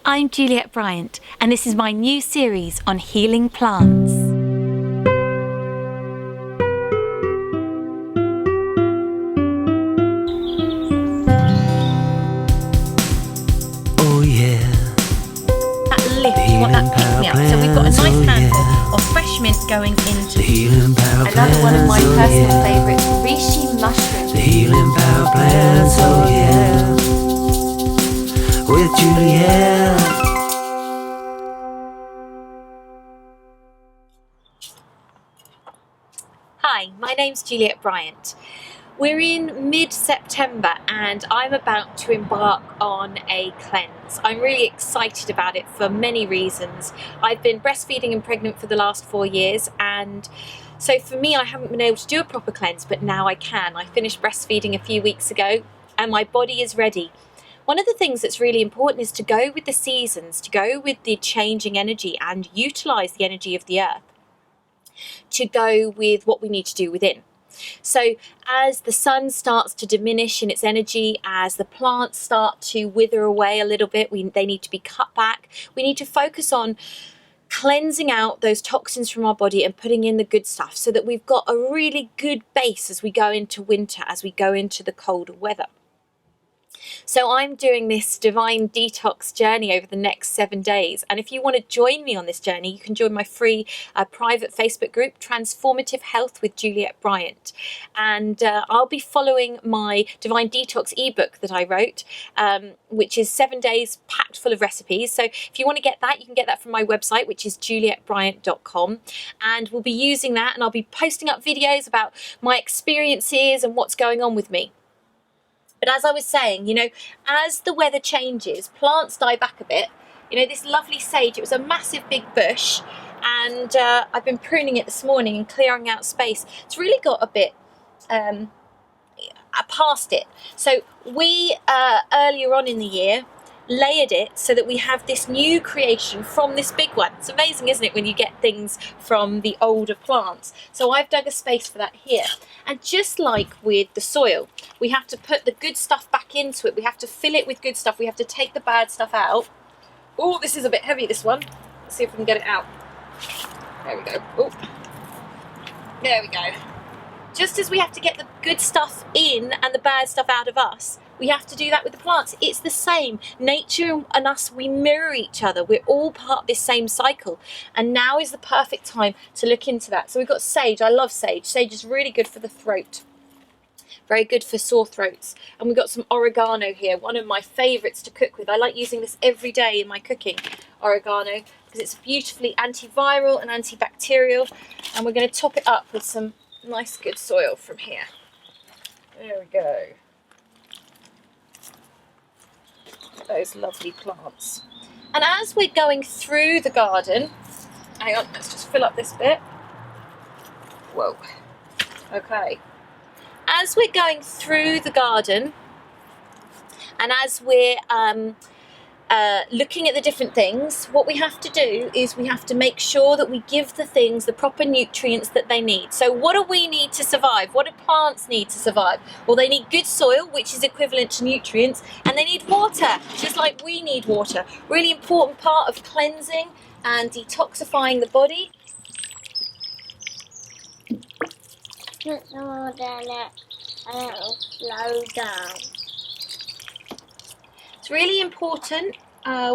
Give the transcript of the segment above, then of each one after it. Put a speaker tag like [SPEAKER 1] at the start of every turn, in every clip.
[SPEAKER 1] I'm Juliette Bryant, and this is my new series on healing plants.
[SPEAKER 2] Oh yeah.
[SPEAKER 1] That lift, you want that pick me up. So we've got a nice handful of fresh mint going into another one of my personal favourites, reishi mushrooms.
[SPEAKER 2] The healing power plants, oh yeah. With Juliette.
[SPEAKER 1] Hi, my name's Juliette Bryant. We're in mid-September and I'm about to embark on a cleanse. I'm really excited about it for many reasons. I've been breastfeeding and pregnant for the last 4 years, and so for me I haven't been able to do a proper cleanse, but now I can. I finished breastfeeding a few weeks ago and my body is ready. One of the things that's really important is to go with the seasons, to go with the changing energy and utilise the energy of the earth, to go with what we need to do within. So as the sun starts to diminish in its energy, as the plants start to wither away a little bit, they need to be cut back. We need to focus on cleansing out those toxins from our body and putting in the good stuff so that we've got a really good base as we go into winter, as we go into the colder weather. So I'm doing this divine detox journey over the next 7 days, and if you want to join me on this journey, you can join my free private Facebook group, Transformative Health with Juliette Bryant, and I'll be following my divine detox ebook that I wrote, which is 7 days packed full of recipes. So if you want to get that, you can get that from my website, which is juliettebryant.com, and we'll be using that, and I'll be posting up videos about my experiences and what's going on with me. But as I was saying, you know, as the weather changes, plants die back a bit. You know, this lovely sage, it was a massive big bush, and I've been pruning it this morning and clearing out space. It's really got a bit past it. So we, earlier on in the year, layered it so that we have this new creation from this big one. It's amazing, isn't it, when you get things from the older plants? So I've dug a space for that here. And just like with the soil, we have to put the good stuff back into it. We have to fill it with good stuff. We have to take the bad stuff out. Oh, this is a bit heavy, this one. Let's see if we can get it out. There we go. Oh, there we go. Just as we have to get the good stuff in and the bad stuff out of us, we have to do that with the plants. It's the same. Nature and us, we mirror each other. We're all part of this same cycle. And now is the perfect time to look into that. So we've got sage. I love sage. Sage is really good for the throat. Very good for sore throats. And we've got some oregano here, one of my favourites to cook with. I like using this every day in my cooking, oregano, because it's beautifully antiviral and antibacterial. And we're going to top it up with some nice good soil from here. There we go. Those lovely plants. And as we're going through the garden, hang on, let's just fill up this bit. Whoa. Okay. As we're going through the garden, and as we're looking at the different things, what we have to do is we have to make sure that we give the things the proper nutrients that they need. So what do we need to survive? What do plants need to survive? Well, they need good soil, which is equivalent to nutrients, and they need water, just like we need water. Really important part of cleansing and detoxifying the body.
[SPEAKER 3] Put more than it and it'll slow down.
[SPEAKER 1] It's really important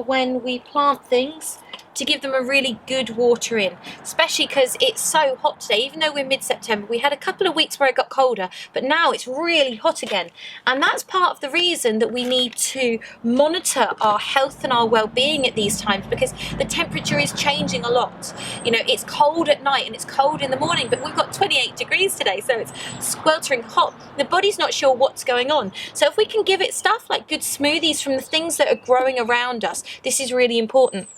[SPEAKER 1] when we plant things to give them a really good water in, especially because it's so hot today. Even though we're mid-September, we had a couple of weeks where it got colder, but now it's really hot again. And that's part of the reason that we need to monitor our health and our well-being at these times, because the temperature is changing a lot. You know, it's cold at night and it's cold in the morning, but we've got 28 degrees today, so it's sweltering hot. The body's not sure what's going on. So if we can give it stuff like good smoothies from the things that are growing around us, this is really important.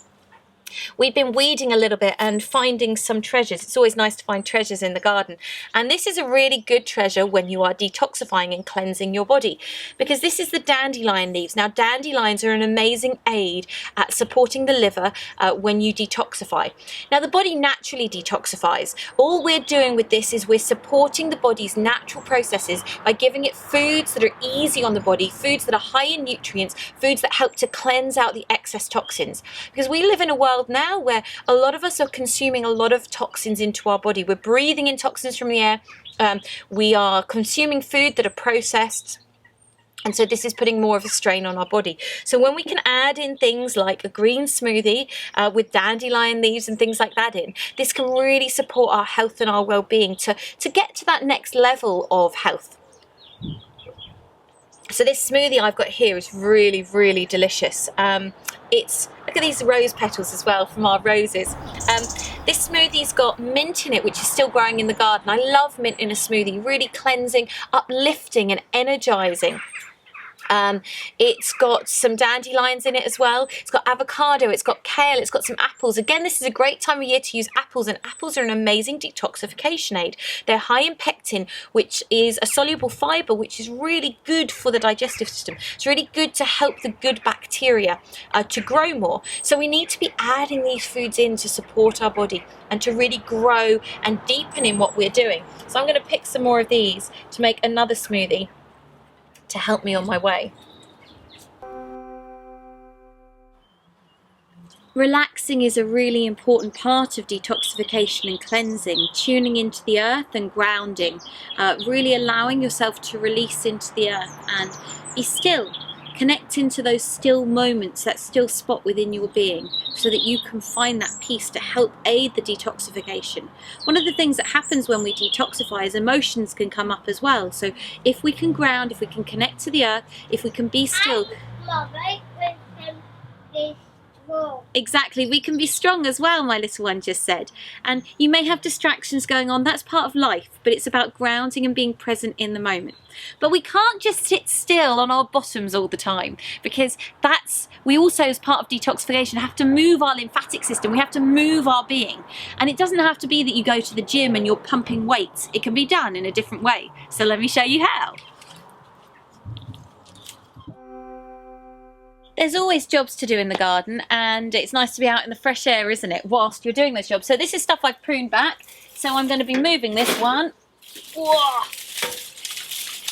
[SPEAKER 1] We've been weeding a little bit and finding some treasures. It's always nice to find treasures in the garden. And this is a really good treasure when you are detoxifying and cleansing your body, because this is the dandelion leaves. Now, dandelions are an amazing aid at supporting the liver when you detoxify. Now, the body naturally detoxifies. All we're doing with this is we're supporting the body's natural processes by giving it foods that are easy on the body, foods that are high in nutrients, foods that help to cleanse out the excess toxins. Because we live in a world now where a lot of us are consuming a lot of toxins into our body. We're breathing in toxins from the air. We are consuming food that are processed. And so this is putting more of a strain on our body. So when we can add in things like a green smoothie with dandelion leaves and things like that in, this can really support our health and our well-being to get to that next level of health. So this smoothie I've got here is really, really delicious. Look at these rose petals as well from our roses. This smoothie's got mint in it, which is still growing in the garden. I love mint in a smoothie, really cleansing, uplifting and energizing. It's got some dandelions in it as well. It's got avocado, it's got kale, it's got some apples. Again, this is a great time of year to use apples, and apples are an amazing detoxification aid. They're high in pectin, which is a soluble fibre, which is really good for the digestive system. It's really good to help the good bacteria to grow more. So we need to be adding these foods in to support our body and to really grow and deepen in what we're doing. So I'm going to pick some more of these to make another smoothie to help me on my way. Relaxing is a really important part of detoxification and cleansing, tuning into the earth and grounding, really allowing yourself to release into the earth and be still. Connect into those still moments, that still spot within your being, so that you can find that peace to help aid the detoxification. One of the things that happens when we detoxify is emotions can come up as well. So if we can ground, if we can connect to the earth, if we can be still. Exactly, we can be strong as well, my little one just said. And you may have distractions going on, that's part of life, but it's about grounding and being present in the moment. But we can't just sit still on our bottoms all the time, because we also, as part of detoxification, have to move our lymphatic system, we have to move our being. And it doesn't have to be that you go to the gym and you're pumping weights, it can be done in a different way. So let me show you how. There's always jobs to do in the garden, and it's nice to be out in the fresh air, isn't it, whilst you're doing those jobs. So this is stuff I've pruned back. So I'm going to be moving this one.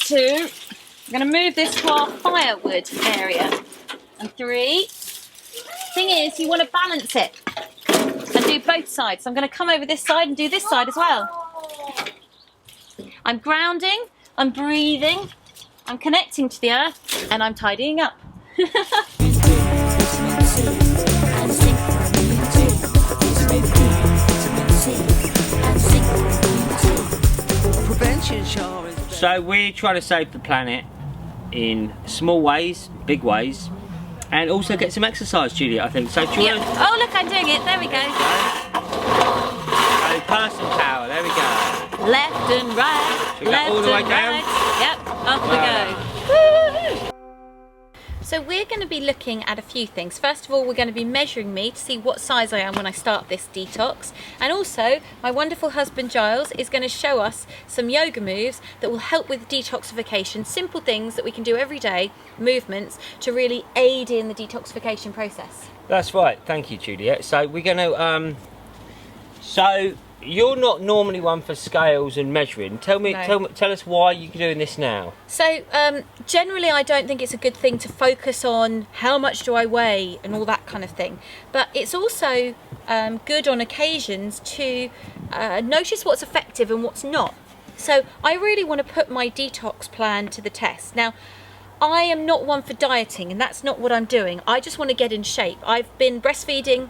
[SPEAKER 1] I'm going to move this to our firewood area. And 3. Thing is, you want to balance it and do both sides. So I'm going to come over this side and do this side as well. I'm grounding, I'm breathing, I'm connecting to the earth, and I'm tidying up.
[SPEAKER 4] So we're trying to save the planet in small ways, big ways, and also get some exercise, Juliette, I think. So do you want to...
[SPEAKER 1] Oh look, I'm doing it, there we go.
[SPEAKER 4] So person power, there we go.
[SPEAKER 1] Left and right, left
[SPEAKER 4] all the way
[SPEAKER 1] and
[SPEAKER 4] down?
[SPEAKER 1] right. Yep, off we go. Woo-hoo. So we're going to be looking at a few things. First of all, we're going to be measuring me to see what size I am when I start this detox. And also, my wonderful husband Giles is going to show us some yoga moves that will help with detoxification, simple things that we can do every day, movements, to really aid in the detoxification process.
[SPEAKER 4] That's right, thank you, Juliette. So we're going to... So you're not normally one for scales and measuring. Tell us why you're doing this now.
[SPEAKER 1] So generally I don't think it's a good thing to focus on how much do I weigh and all that kind of thing, but it's also good on occasions to notice what's effective and what's not. So I really want to put my detox plan to the test. Now, I am not one for dieting, and that's not what I'm doing. I just want to get in shape. I've been breastfeeding,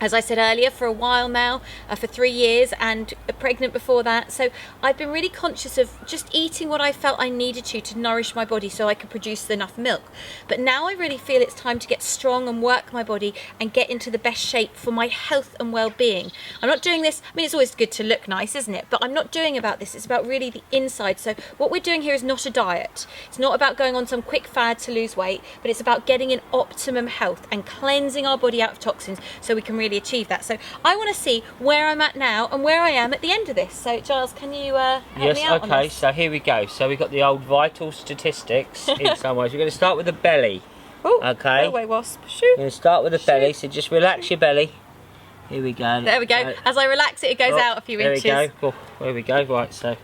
[SPEAKER 1] as I said earlier, for a while now, for 3 years, and pregnant before that. So I've been really conscious of just eating what I felt I needed to nourish my body so I could produce enough milk. But now I really feel it's time to get strong and work my body and get into the best shape for my health and well-being. I'm not doing this, I mean, it's always good to look nice, isn't it? But I'm not doing about this, it's about really the inside. So what we're doing here is not a diet. It's not about going on some quick fad to lose weight, but it's about getting in optimum health and cleansing our body out of toxins so we can really really achieve that. So I want to see where I'm at now and where I am at the end of this. So Giles, can you help me out on
[SPEAKER 4] okay,
[SPEAKER 1] this?
[SPEAKER 4] so here we go. So we've got the old vital statistics in some ways. We're going to start with the belly.
[SPEAKER 1] Ooh,
[SPEAKER 4] okay.
[SPEAKER 1] Go away, wasp. Shoo.
[SPEAKER 4] We're going to start with the belly, so just relax your belly. Here we go.
[SPEAKER 1] There we go. As I relax it, it goes out a few inches.
[SPEAKER 4] There we go. There we go. Right, so.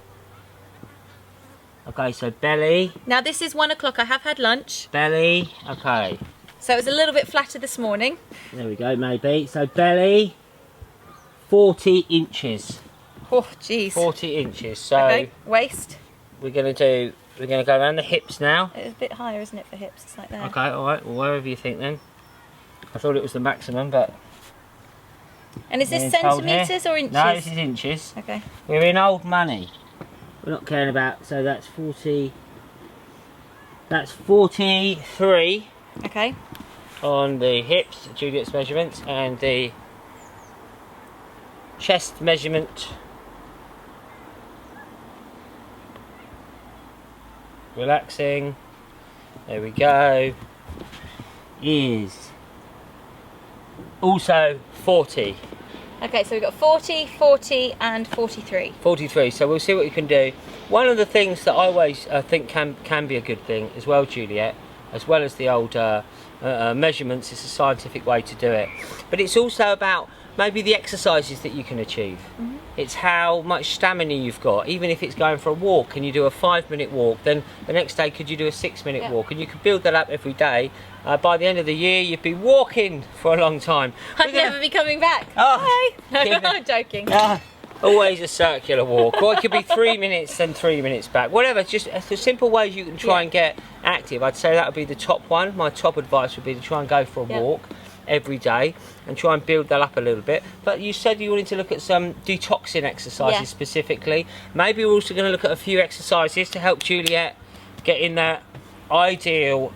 [SPEAKER 4] Okay, so belly.
[SPEAKER 1] Now this is 1 o'clock. I have had lunch.
[SPEAKER 4] Belly. Okay.
[SPEAKER 1] So it was a little bit flatter this morning.
[SPEAKER 4] There we go, maybe. So belly, 40 inches.
[SPEAKER 1] Oh, jeez.
[SPEAKER 4] 40 inches. So
[SPEAKER 1] okay, waist.
[SPEAKER 4] we're going to go around the hips now.
[SPEAKER 1] It's a bit higher, isn't it, for hips? It's like there.
[SPEAKER 4] Okay, all right. Well, wherever you think then. I thought it was the maximum, but.
[SPEAKER 1] And is this centimetres or inches?
[SPEAKER 4] No, this is inches.
[SPEAKER 1] Okay.
[SPEAKER 4] We're in old money. We're not caring about. So that's 40. That's 43.
[SPEAKER 1] Okay.
[SPEAKER 4] On the hips, Juliette's measurements, and the chest measurement. Relaxing. There we go. Is also 40.
[SPEAKER 1] Okay, so we've got 40, 40 and 43.
[SPEAKER 4] 43, so we'll see what we can do. One of the things that I always think can be a good thing as well, Juliette, as well as the old measurements, is a scientific way to do it. But it's also about maybe the exercises that you can achieve. Mm-hmm. It's how much stamina you've got. Even if it's going for a walk and you do a 5-minute walk, then the next day could you do a 6-minute walk, and you could build that up every day. By the end of the year, you'd be walking for a long time.
[SPEAKER 1] I'd never be coming back.
[SPEAKER 4] Oh,
[SPEAKER 1] bye. No, I'm joking.
[SPEAKER 4] Always a circular walk, or it could be 3 minutes and 3 minutes back. Whatever, just the simple ways you can try and get active. I'd say that would be the top one. My top advice would be to try and go for a walk every day and try and build that up a little bit. But you said you wanted to look at some detoxing exercises specifically. Maybe we're also going to look at a few exercises to help Juliette get in that ideal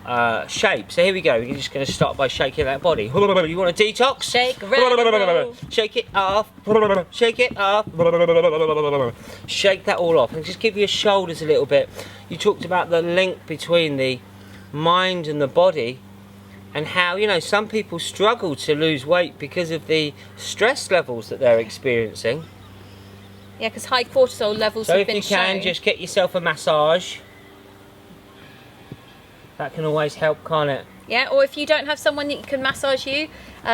[SPEAKER 4] shape. So here we go. We're just going to start by shaking that body. You want a detox?
[SPEAKER 1] Shake, roll.
[SPEAKER 4] Shake it off. Shake it off. Shake that all off, and just give your shoulders a little bit. You talked about the link between the mind and the body, and how, you know, some people struggle to lose weight because of the stress levels that they're experiencing.
[SPEAKER 1] Yeah, because high cortisol levels
[SPEAKER 4] so
[SPEAKER 1] have been shown.
[SPEAKER 4] So if you can, just get yourself a massage. That can always help, can't it?
[SPEAKER 1] Yeah, or if you don't have someone that can massage you,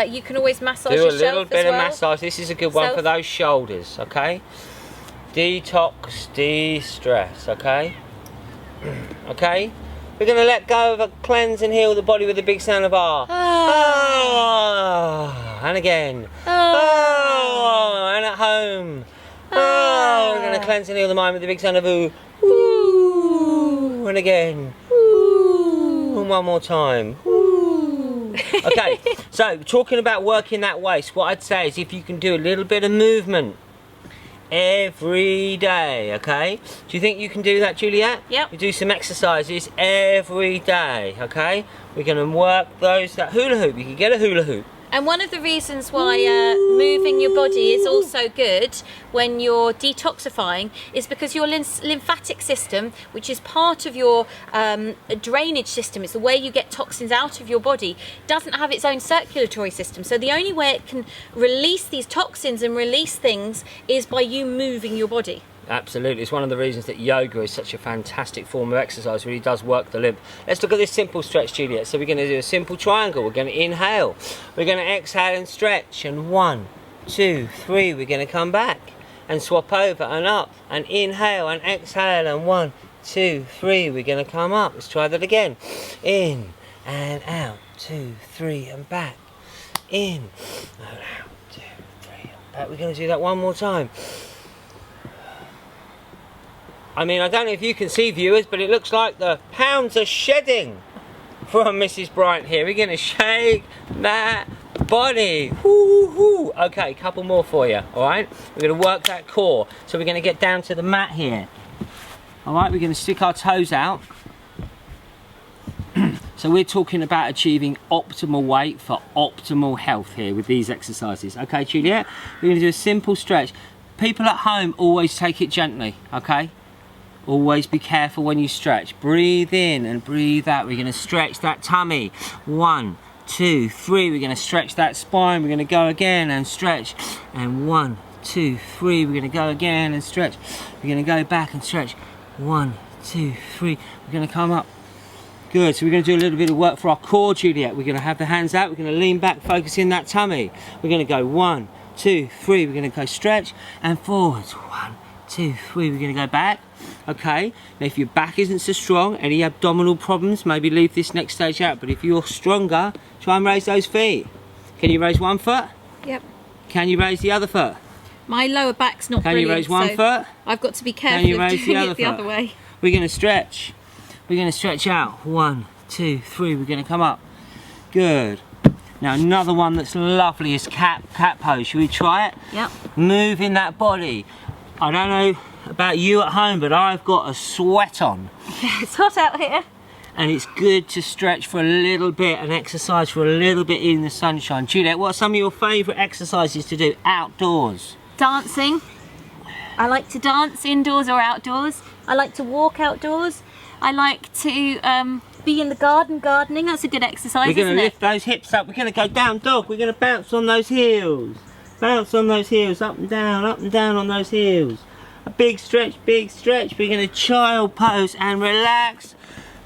[SPEAKER 1] you can always massage
[SPEAKER 4] yourself.
[SPEAKER 1] yourself.
[SPEAKER 4] Do a little bit of massage. This is a good one for those shoulders, okay? Detox, de-stress, okay? Okay? We're going to let go of a cleanse and heal the body with a big sound of ah. Ah. And again. Ah. And at home. Ah. We're going to cleanse and heal the mind with a big sound of ooh. Ooh. And again. And one more time. Okay, so talking about working that waist, what I'd say is if you can do a little bit of movement every day, okay? Do you think you can do that, Juliette?
[SPEAKER 1] Yep.
[SPEAKER 4] You do some exercises every day, okay? We're going to work that hula hoop. You can get a hula hoop.
[SPEAKER 1] And one of the reasons why moving your body is also good when you're detoxifying is because your lymphatic system, which is part of your drainage system, it's the way you get toxins out of your body, doesn't have its own circulatory system. So the only way it can release these toxins and release things is by you moving your body.
[SPEAKER 4] Absolutely, it's one of the reasons that yoga is such a fantastic form of exercise. It really does work the lymph. Let's look at this simple stretch, Juliette. So we're going to do a simple triangle. We're going to inhale, we're going to exhale and stretch, and 1, 2, 3, we're going to come back and swap over and up and inhale and exhale, and 1, 2, 3, we're going to come up. Let's try that again. In and out, 2, 3, and back. In and out, 2, 3, and back. We're going to do that one more time. I mean, I don't know if you can see, viewers, but it looks like the pounds are shedding from Mrs. Bryant here. We're going to shake that body. Woo-hoo. Okay, a couple more for you, all right? We're going to work that core. So we're going to get down to the mat here. All right, we're going to stick our toes out. So we're talking about achieving optimal weight for optimal health here with these exercises. Okay, Juliette? We're going to do a simple stretch. People at home, always take it gently, okay? Always be careful when you stretch. Breathe in and breathe out. We're going to stretch that tummy. 1, 2, 3. We're going to stretch that spine. We're going to go again and stretch. And 1, 2, 3. We're going to go again and stretch. We're going to go back and stretch. 1, 2, 3. We're going to come up. Good. So we're going to do a little bit of work for our core, Juliette. We're going to have the hands out. We're going to lean back, focus in that tummy. We're going to go 1, 2, 3. We're going to go stretch and forwards. 1, 2, 3. We're going to go back. Okay. Now if your back isn't so strong, any abdominal problems, maybe leave this next stage out. But if you're stronger, try and raise those feet. Can you raise one foot?
[SPEAKER 1] Yep.
[SPEAKER 4] Can you raise the other foot?
[SPEAKER 1] My lower back's not
[SPEAKER 4] Can
[SPEAKER 1] brilliant.
[SPEAKER 4] you raise one
[SPEAKER 1] so
[SPEAKER 4] foot?
[SPEAKER 1] I've got to be careful
[SPEAKER 4] Can you
[SPEAKER 1] of
[SPEAKER 4] raise
[SPEAKER 1] doing
[SPEAKER 4] the other
[SPEAKER 1] it the
[SPEAKER 4] foot?
[SPEAKER 1] other way.
[SPEAKER 4] We're going to stretch. We're going to stretch out. 1, 2, 3. We're going to come up. Good. Now another one that's lovely is cat pose. Should we try it?
[SPEAKER 1] Yep.
[SPEAKER 4] Moving that body. I don't know about you at home, but I've got a sweat on.
[SPEAKER 1] Yeah, it's hot out here.
[SPEAKER 4] And it's good to stretch for a little bit and exercise for a little bit in the sunshine. Juliette, what are some of your favourite exercises to do outdoors?
[SPEAKER 1] Dancing. I like to dance indoors or outdoors. I like to walk outdoors. I like to be in the gardening. That's a good exercise,
[SPEAKER 4] We're going
[SPEAKER 1] isn't
[SPEAKER 4] to
[SPEAKER 1] it?
[SPEAKER 4] lift those hips up. We're going to go down dog. We're going to bounce on those heels. Bounce on those heels, up and down on those heels. A big stretch, big stretch. We're going to child pose and relax.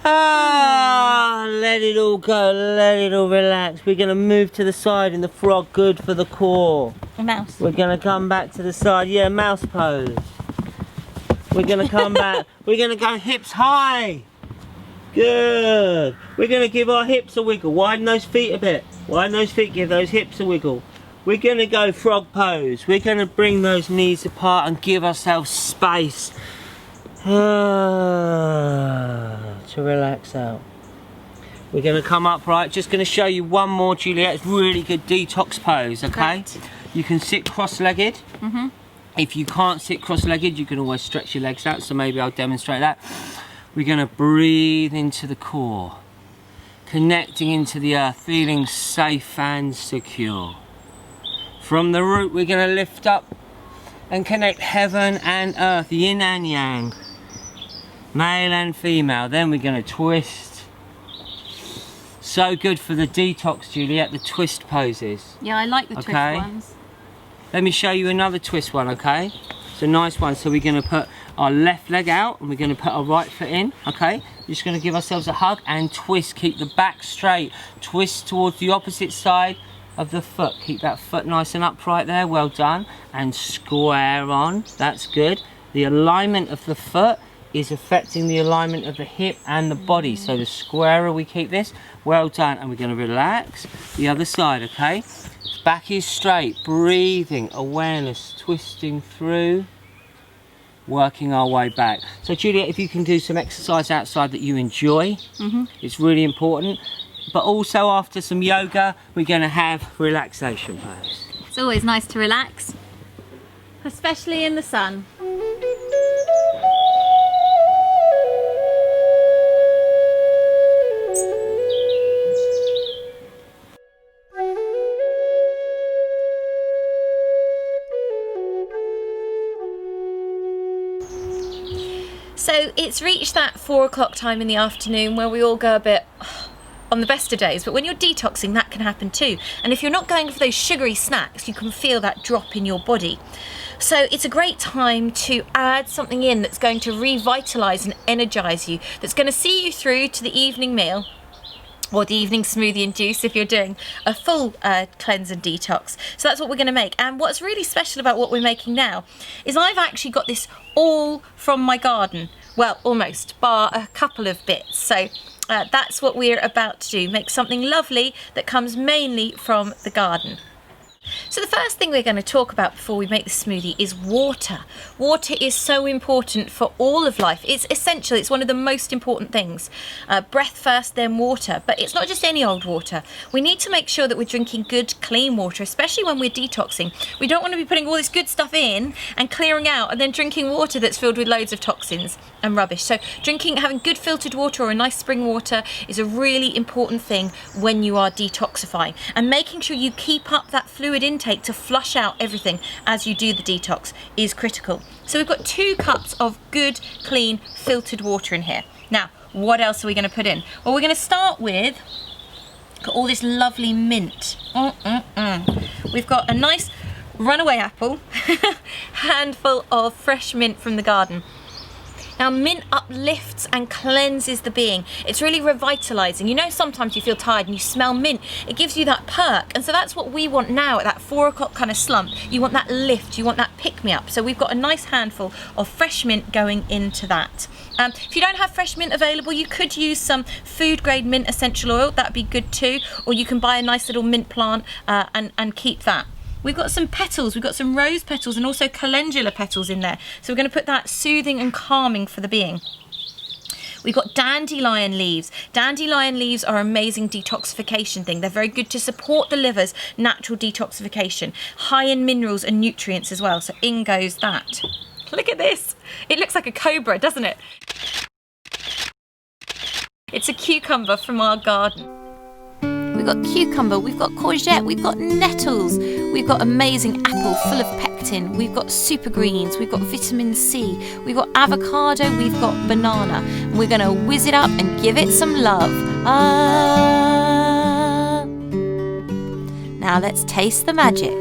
[SPEAKER 4] Ah, let it all go, let it all relax. We're going to move to the side in the frog, good for the core.
[SPEAKER 1] A mouse.
[SPEAKER 4] We're going to come back to the side, yeah, mouse pose. We're going to come back, we're going to go hips high. Good. We're going to give our hips a wiggle, widen those feet a bit. Widen those feet, give those hips a wiggle. We're going to go frog pose. We're going to bring those knees apart and give ourselves space to relax out. We're going to come upright. Just going to show you one more, Juliette. It's really good detox pose, okay?
[SPEAKER 1] Right.
[SPEAKER 4] You can sit cross-legged. If you can't sit cross-legged, you can always stretch your legs out, so maybe I'll demonstrate that. We're going to breathe into the core, connecting into the earth, feeling safe and secure. From the root, we're going to lift up and connect heaven and earth, yin and yang, male and female. Then we're going to twist. So good for the detox, Juliette, the twist poses.
[SPEAKER 1] Yeah, I like the twist ones.
[SPEAKER 4] Let me show you another twist one, okay? It's a nice one. So we're going to put our left leg out and we're going to put our right foot in, okay? We're just going to give ourselves a hug and twist. Keep the back straight. Twist towards the opposite side of the foot. Keep that foot nice and upright there. Well done. And square on. That's good. The alignment of the foot is affecting the alignment of the hip and the body. So the squarer we keep this. Well done. And we're going to relax the other side, okay? Back is straight. Breathing. Awareness. Twisting through. Working our way back. So Juliette, if you can do some exercise outside that you enjoy, it's really important. But also after some yoga, we're going to have relaxation pose.
[SPEAKER 1] It's always nice to relax, especially in the sun. So it's reached that 4 o'clock time in the afternoon where we all go a bit on the best of days, but when you're detoxing that can happen too. And if you're not going for those sugary snacks, you can feel that drop in your body. So it's a great time to add something in that's going to revitalise and energise you, that's going to see you through to the evening meal, or the evening smoothie and juice if you're doing a full cleanse and detox. So that's what we're going to make. And what's really special about what we're making now is I've actually got this all from my garden. Well, almost, bar a couple of bits. So that's what we're about to do. Make something lovely that comes mainly from the garden. So the first thing we're going to talk about before we make the smoothie is water. Water is so important for all of life. It's essential. It's one of the most important things. Breath first, then water. But it's not just any old water. We need to make sure that we're drinking good, clean water, especially when we're detoxing. We don't want to be putting all this good stuff in and clearing out and then drinking water that's filled with loads of toxins and rubbish. So having good filtered water or a nice spring water is a really important thing when you are detoxifying. And making sure you keep up that fluid intake to flush out everything as you do the detox is critical. So we've got 2 cups of good, clean, filtered water in here. Now, what else are we going to put in? Well, we're going to start with Got all this lovely mint. We've got a nice runaway apple, handful of fresh mint from the garden. Now, mint uplifts and cleanses the being. It's really revitalizing. You know, sometimes you feel tired and you smell mint. It gives you that perk. And so that's what we want now at that 4 o'clock kind of slump. You want that lift, you want that pick-me-up. So we've got a nice handful of fresh mint going into that. If you don't have fresh mint available, you could use some food-grade mint essential oil. That'd be good too. Or you can buy a nice little mint plant and keep that. We've got some petals, we've got some rose petals and also calendula petals in there. So we're going to put that soothing and calming for the being. We've got dandelion leaves. Dandelion leaves are an amazing detoxification thing. They're very good to support the liver's natural detoxification. High in minerals and nutrients as well. So in goes that. Look at this. It looks like a cobra, doesn't it? It's a cucumber from our garden. We've got cucumber, we've got courgette, we've got nettles, we've got amazing apple full of pectin, we've got super greens, we've got vitamin C, we've got avocado, we've got banana. And we're going to whiz it up and give it some love. Now let's taste the magic.